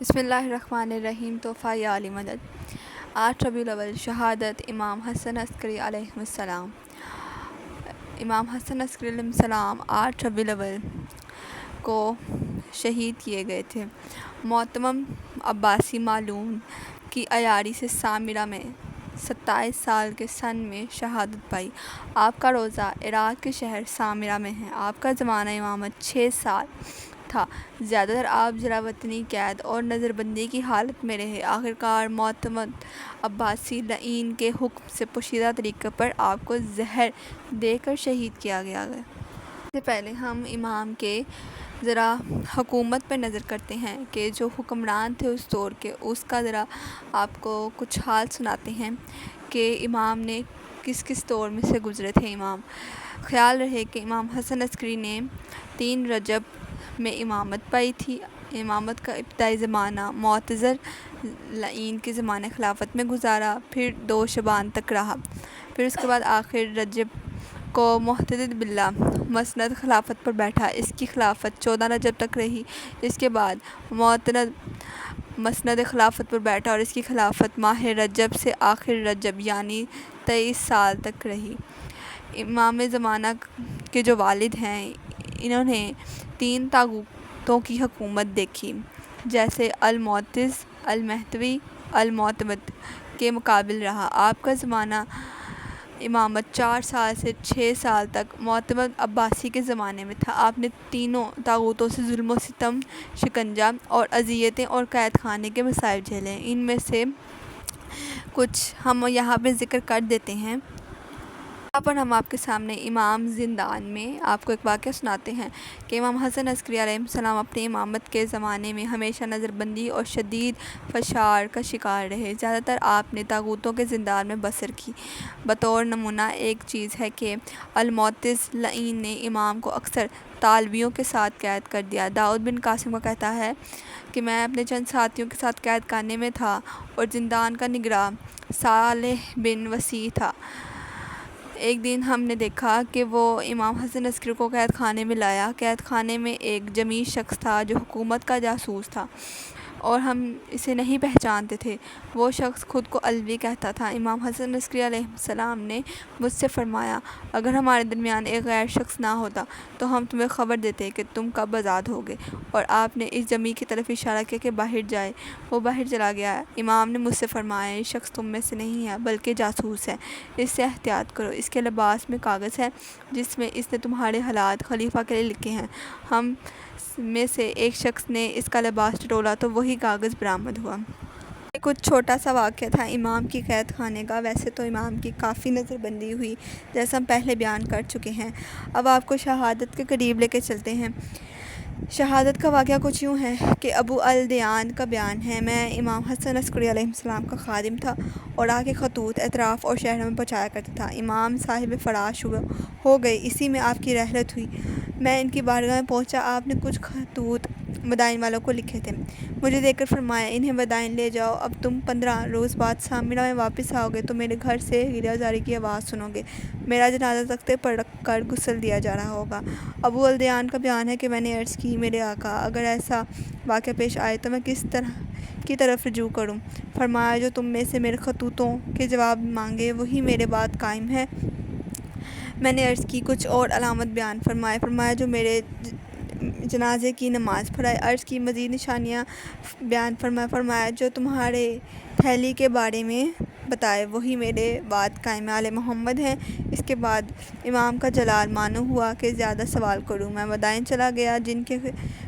بسم اللہ الرحمن الرحیم تحفہ یا علی مدد 8 ربیع الاول شہادت امام حسن عسکری علیہ السلام۔ امام حسن عسکری علیہ السلام 8 ربیع الاول کو شہید کیے گئے تھے۔ معتمم عباسی معلوم کی عیاری سے سامرہ میں 27 سال کے سن میں شہادت پائی۔ آپ کا روضہ عراق کے شہر سامرہ میں ہے۔ آپ کا زمانہ امامت 6 سال تھا۔ زیادہ تر آپ جلا وطنی، قید اور نظر بندی کی حالت میں رہے۔ آخرکار معتمم عباسی لعین کے حکم سے پوشیدہ طریقے پر آپ کو زہر دے کر شہید کیا گیا۔ اس سے پہلے ہم امام کے ذرا حکومت پر نظر کرتے ہیں کہ جو حکمران تھے اس دور کے، اس کا ذرا آپ کو کچھ حال سناتے ہیں کہ امام نے کس کس دور میں سے گزرے تھے۔ خیال رہے کہ امام حسن عسکری نے 3 رجب میں امامت پائی تھی۔ امامت کا ابتدائی زمانہ معتضر لعین کے زمانہ خلافت میں گزارا، پھر 2 شعبان تک رہا، پھر اس کے بعد آخر رجب کو محتدث باللہ مسند خلافت پر بیٹھا۔ اس کی خلافت 14 رجب تک رہی۔ اس کے بعد معتمد مسند خلافت پر بیٹھا اور اس کی خلافت ماہ رجب سے آخر رجب یعنی 23 سال تک رہی۔ امام زمانہ کے جو والد ہیں، انہوں نے 3 طاغوتوں کی حکومت دیکھی، جیسے المعتز، المہدوی، المعتمد کے مقابل رہا۔ آپ کا زمانہ امامت 4 سال سے 6 سال تک معتمد عباسی کے زمانے میں تھا۔ آپ نے تینوں طاغوتوں سے ظلم و ستم، شکنجہ اور اذیتیں اور قید خانے کے مصائب جھیلے۔ ان میں سے کچھ ہم یہاں پہ ذکر کر دیتے ہیں۔ یہاں پر ہم آپ کے سامنے امام زندان میں آپ کو ایک واقعہ سناتے ہیں کہ امام حسن عسکری علیہ السلام اپنی امامت کے زمانے میں ہمیشہ نظر بندی اور شدید فشار کا شکار رہے۔ زیادہ تر آپ نے طاغوتوں کے زندان میں بسر کی۔ بطور نمونہ ایک چیز ہے کہ المعتز لعین نے امام کو اکثر طالبیوں کے ساتھ قید کر دیا۔ داؤد بن قاسم کا کہتا ہے کہ میں اپنے چند ساتھیوں کے ساتھ قید خانے میں تھا اور زندان کا نگراں صالح بن وسیع تھا۔ ایک دن ہم نے دیکھا کہ وہ امام حسن عسکری کو قید خانے میں لایا۔ قید خانے میں ایک جمیل شخص تھا جو حکومت کا جاسوس تھا اور ہم اسے نہیں پہچانتے تھے۔ وہ شخص خود کو علوی کہتا تھا۔ امام حسن عسکری علیہ السلام نے مجھ سے فرمایا، اگر ہمارے درمیان ایک غیر شخص نہ ہوتا تو ہم تمہیں خبر دیتے کہ تم کب آزاد ہوگے، اور آپ نے اس جمیل کی طرف اشارہ کیا کہ باہر جائے۔ وہ باہر چلا گیا۔ امام نے مجھ سے فرمایا، یہ شخص تم میں سے نہیں ہے بلکہ جاسوس ہے، اس سے احتیاط کرو۔ اس کے لباس میں کاغذ ہے جس میں اس نے تمہارے حالات خلیفہ کے لیے لکھے ہیں۔ ہم میں سے ایک شخص نے اس کا لباس ٹٹولا تو وہی کاغذ برآمد ہوا۔ یہ کچھ چھوٹا سا واقعہ تھا امام کی قید خانے کا۔ ویسے تو امام کی کافی نظر بندی ہوئی، جیسا ہم پہلے بیان کر چکے ہیں۔ اب آپ کو شہادت کے قریب لے کے چلتے ہیں۔ شہادت کا واقعہ کچھ یوں ہے کہ ابو الدیان کا بیان ہے، میں امام حسن عسکری علیہ السلام کا خادم تھا اور آ کے خطوط اطراف اور شہروں میں پہنچایا کرتا تھا۔ امام صاحب فراش ہو گئے، اسی میں آپ کی رحلت ہوئی۔ میں ان کی بارگاہ میں پہنچا۔ آپ نے کچھ خطوط مدائن والوں کو لکھے تھے۔ مجھے دیکھ کر فرمایا، انہیں مدائن لے جاؤ۔ اب تم 15 روز بعد سامرہ میں واپس آؤ گے تو میرے گھر سے گریہ زاری کی آواز سنو گے۔ میرا جنازہ تختے پر رکھ کر غسل دیا جا رہا ہوگا۔ ابو الدیان کا بیان ہے کہ میں نے عرض کی، میرے آقا، اگر ایسا واقعہ پیش آئے تو میں کس کی طرف رجوع کروں؟ فرمایا، جو تم میں سے میرے خطوطوں کے جواب مانگے وہی میرے بعد قائم ہے۔ میں نے عرض کی، کچھ اور علامت بیان فرمائے؟ فرمایا، جو میرے جنازے کی نماز پڑھائے۔ عرض کی، مزید نشانیاں بیان فرمائے؟ فرمایا، جو تمہارے تھیلی کے بارے میں بتائے وہی میرے بعد قائم آل محمد ہیں۔ اس کے بعد امام کا جلال معلوم ہوا کہ زیادہ سوال کروں۔ میں مدائن چلا گیا، جن کے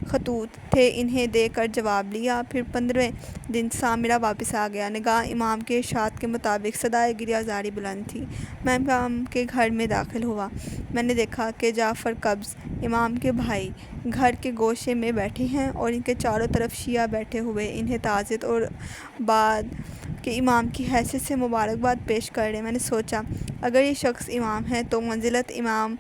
خطوط تھے انہیں دے کر جواب لیا، پھر 15ویں دن سامرہ واپس آ گیا۔ ناگہاں امام کے ارشاد کے مطابق صدائے گریہ زاری بلند تھی۔ میں امام کے گھر میں داخل ہوا۔ میں نے دیکھا کہ جعفر قبض، امام کے بھائی، گھر کے گوشے میں بیٹھے ہیں اور ان کے چاروں طرف شیعہ بیٹھے ہوئے انہیں تعزیت اور بعد کے امام کی حیثیت سے مبارکباد پیش کر رہے ہیں۔ میں نے سوچا، اگر یہ شخص امام ہے تو منزلت امام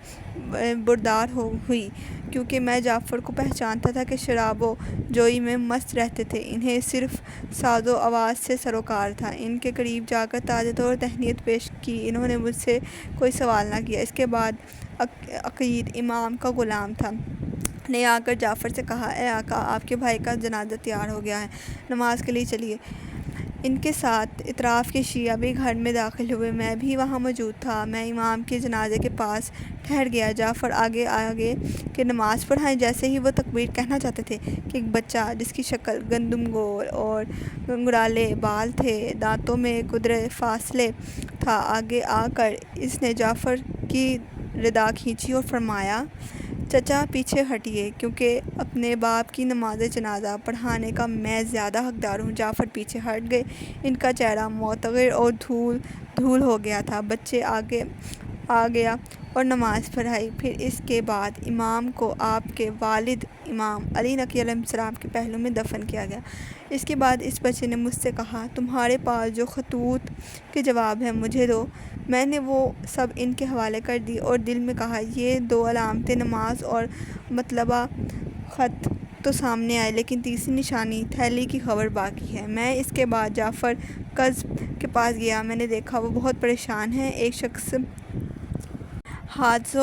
بردار ہوئی، کیونکہ میں جعفر کو پہچانتا تھا کہ شراب و جوئی میں مست رہتے تھے، انہیں صرف ساز و آواز سے سروکار تھا۔ ان کے قریب جا کر تعزیت اور تہنیت پیش کی۔ انہوں نے مجھ سے کوئی سوال نہ کیا۔ اس کے بعد عقید امام کا غلام تھا، نے آ کر جعفر سے کہا، اے آقا، آپ کے بھائی کا جنازہ تیار ہو گیا ہے، نماز کے لیے چلیے۔ ان کے ساتھ اطراف کے شیعہ بھی گھر میں داخل ہوئے، میں بھی وہاں موجود تھا۔ میں امام کے جنازے کے پاس ٹھہر گیا۔ جعفر آگے کہ نماز پڑھائیں۔ جیسے ہی وہ تکبیر کہنا چاہتے تھے کہ ایک بچہ جس کی شکل گندم گول اور گنگرالے بال تھے، دانتوں میں قدرے فاصلے تھا، آگے آ کر اس نے جعفر کی ردا کھینچی اور فرمایا، چچا پیچھے ہٹیے، کیونکہ اپنے باپ کی نماز جنازہ پڑھانے کا میں زیادہ حقدار ہوں۔ جعفر پیچھے ہٹ گئے۔ ان کا چہرہ متغیر اور دھول ہو گیا تھا۔ بچے آگے آ گیا اور نماز پڑھائی۔ پھر اس کے بعد امام کو آپ کے والد امام علی نقی علیہ السلام کے پہلو میں دفن کیا گیا۔ اس کے بعد اس بچے نے مجھ سے کہا، تمہارے پاس جو خطوط کے جواب ہیں مجھے دو۔ میں نے وہ سب ان کے حوالے کر دی اور دل میں کہا، یہ دو علامتیں نماز اور مطلبہ خط تو سامنے آئے، لیکن تیسری نشانی تھیلی کی خبر باقی ہے۔ میں اس کے بعد جعفر کذب کے پاس گیا۔ میں نے دیکھا وہ بہت پریشان ہے۔ ایک شخص حاجز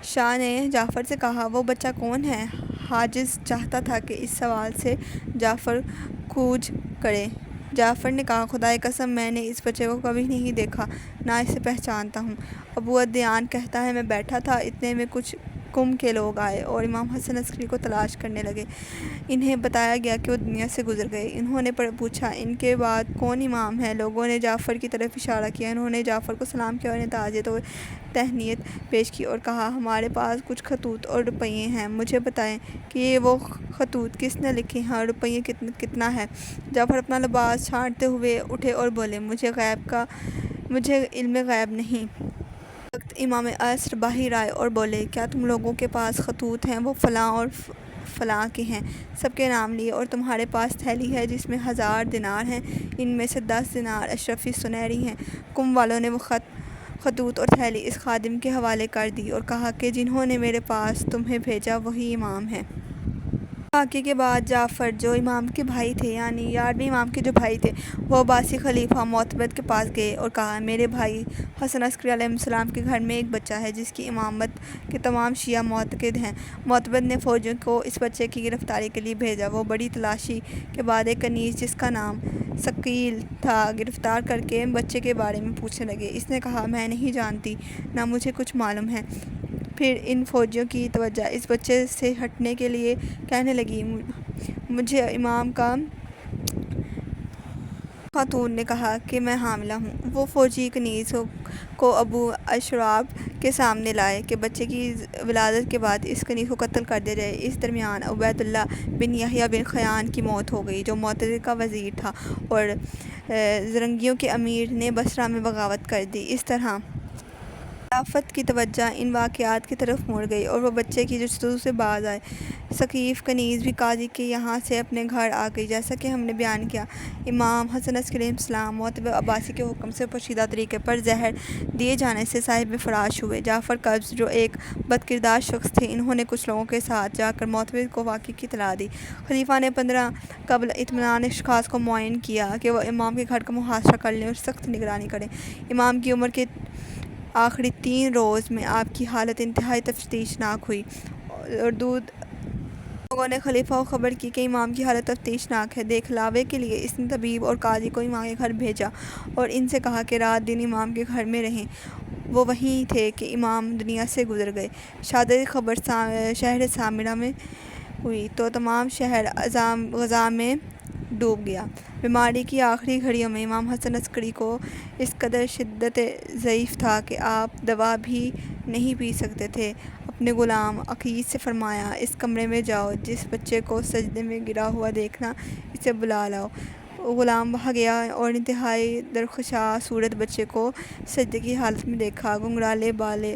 شاہ نے جعفر سے کہا، وہ بچہ کون ہے؟ حاجز چاہتا تھا کہ اس سوال سے جعفر کوج کرے۔ جعفر نے کہا، خدائے قسم میں نے اس بچے کو کبھی نہیں دیکھا، نہ اسے پہچانتا ہوں۔ ابو عدنان کہتا ہے، میں بیٹھا تھا، اتنے میں کچھ قوم کے لوگ آئے اور امام حسن عسکری کو تلاش کرنے لگے۔ انہیں بتایا گیا کہ وہ دنیا سے گزر گئے۔ انہوں نے پوچھا، ان کے بعد کون امام ہے؟ لوگوں نے جعفر کی طرف اشارہ کیا۔ انہوں نے جعفر کو سلام کیا اور تعزیت اور تہنیت پیش کی اور کہا، ہمارے پاس کچھ خطوط اور روپیے ہیں، مجھے بتائیں کہ یہ وہ خطوط کس نے لکھے ہیں اور روپیے کتنا ہے؟ جعفر اپنا لباس چھانٹتے ہوئے اٹھے اور بولے، مجھے علم غیب نہیں۔ وقت امام عصر باہر آئے اور بولے، کیا تم لوگوں کے پاس خطوط ہیں؟ وہ فلاں اور فلاں کے ہیں۔ سب کے نام لیے۔ اور تمہارے پاس تھیلی ہے جس میں 1000 دینار ہیں، ان میں سے 10 دینار اشرفی سنہری ہیں۔ قوم والوں نے وہ خطوط اور تھیلی اس خادم کے حوالے کر دی اور کہا کہ جنہوں نے میرے پاس تمہیں بھیجا وہی امام ہے۔ واقعے کے بعد جعفر جو امام کے بھائی تھے، یعنی 11ویں امام کے جو بھائی تھے، وہ عباسی خلیفہ معتمد کے پاس گئے اور کہا، میرے بھائی حسن عسکری علیہ السلام کے گھر میں ایک بچہ ہے جس کی امامت کے تمام شیعہ معتقد ہیں۔ معتمد نے فوجیوں کو اس بچے کی گرفتاری کے لیے بھیجا۔ وہ بڑی تلاشی کے بعد ایک کنیز جس کا نام ثقیل تھا گرفتار کر کے بچے کے بارے میں پوچھنے لگے۔ اس نے کہا، میں نہیں جانتی، نہ مجھے کچھ معلوم ہے۔ پھر ان فوجیوں کی توجہ اس بچے سے ہٹنے کے لیے کہنے لگی، مجھے امام کا خاتون نے کہا کہ میں حاملہ ہوں۔ وہ فوجی کنیز کو ابو اشراب کے سامنے لائے کہ بچے کی ولادت کے بعد اس کنیز کو قتل کر دیا جائے۔ اس درمیان عبید اللہ بن یحییٰ بن خیان کی موت ہو گئی، جو معتضد کا وزیر تھا، اور زرنگیوں کے امیر نے بصرہ میں بغاوت کر دی۔ اس طرح خلافت کی توجہ ان واقعات کی طرف مڑ گئی اور وہ بچے کی جستجو سے باز آئے۔ ثقیف کنیز بھی قاضی کے یہاں سے اپنے گھر آ گئی۔ جیسا کہ ہم نے بیان کیا، امام حسن عسکری علیہ السلام معتمد عباسی کے حکم سے پوشیدہ طریقے پر زہر دیے جانے سے صاحب فراش ہوئے۔ جعفر قبض جو ایک بدکردار شخص تھے، انہوں نے کچھ لوگوں کے ساتھ جا کر معتمد کو واقعے کی اطلاع دی۔ خلیفہ نے 15 قبل اطمینان اشخاص کو معین کیا کہ وہ امام کے گھر کا محاصرہ کر لیں اور سخت نگرانی کریں۔ امام کی عمر کے آخری 3 روز میں آپ کی حالت انتہائی تشویشناک ہوئی اور لوگوں نے خلیفہ کو خبر کی کہ امام کی حالت تشویشناک ہے۔ دکھلاوے کے لیے اس نے طبیب اور قاضی کو امام کے گھر بھیجا اور ان سے کہا کہ رات دن امام کے گھر میں رہیں۔ وہ وہیں تھے کہ امام دنیا سے گزر گئے۔ شہادت کی خبر شہر سامرہ میں ہوئی تو تمام شہر غزا میں ڈوب گیا۔ بیماری کی آخری گھڑیوں میں امام حسن عسکری کو اس قدر شدت ضعف تھا کہ آپ دوا بھی نہیں پی سکتے تھے۔ اپنے غلام عقیل سے فرمایا، اس کمرے میں جاؤ، جس بچے کو سجدے میں گرا ہوا دیکھنا اسے بلا لاؤ۔ غلام وہاں گیا اور انتہائی درخشاں صورت بچے کو سجدے کی حالت میں دیکھا۔ گنگرالے بالیں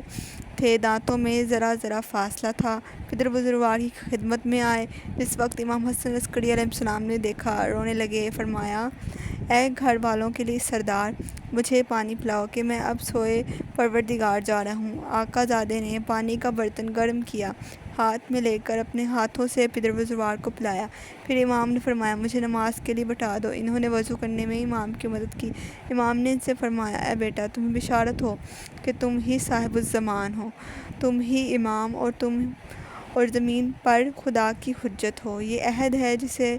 تھے، دانتوں میں ذرا ذرا فاصلہ تھا۔ پدر بزرگوار کی خدمت میں آئے۔ جس وقت امام حسن عسکری علیہ السلام نے دیکھا، رونے لگے۔ فرمایا، اے گھر والوں کے لیے سردار، مجھے پانی پلاؤ کہ میں اب سوئے پروردگار جا رہا ہوں۔ آقا زادے نے پانی کا برتن گرم کیا، ہاتھ میں لے کر اپنے ہاتھوں سے پدر بزرگوار کو پلایا۔ پھر امام نے فرمایا، مجھے نماز کے لیے بٹھا دو۔ انہوں نے وضو کرنے میں امام کی مدد کی۔ امام نے ان سے فرمایا، اے بیٹا، تمہیں بشارت ہو کہ تم ہی صاحب الزمان ہو، تم ہی امام اور زمین پر خدا کی حجت ہو۔ یہ عہد ہے جسے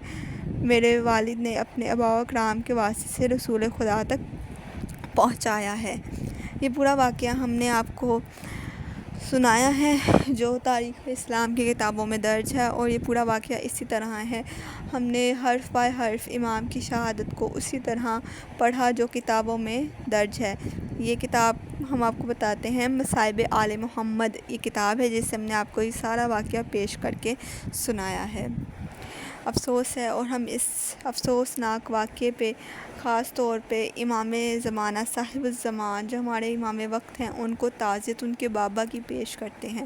میرے والد نے اپنے آباء کرام کے واسطے سے رسول خدا تک پہنچایا ہے۔ یہ پورا واقعہ ہم نے آپ کو سنایا ہے جو تاریخ اسلام کی کتابوں میں درج ہے، اور یہ پورا واقعہ اسی طرح ہے۔ ہم نے حرف بائی حرف امام کی شہادت کو اسی طرح پڑھا جو کتابوں میں درج ہے۔ یہ کتاب ہم آپ کو بتاتے ہیں مصائب آل محمد، یہ کتاب ہے جس سے ہم نے آپ کو یہ سارا واقعہ پیش کر کے سنایا ہے۔ افسوس ہے، اور ہم اس افسوسناک واقعے پہ خاص طور پہ امام زمانہ صاحب الزمان جو ہمارے امام وقت ہیں ان کو تعزیت ان کے بابا کی پیش کرتے ہیں۔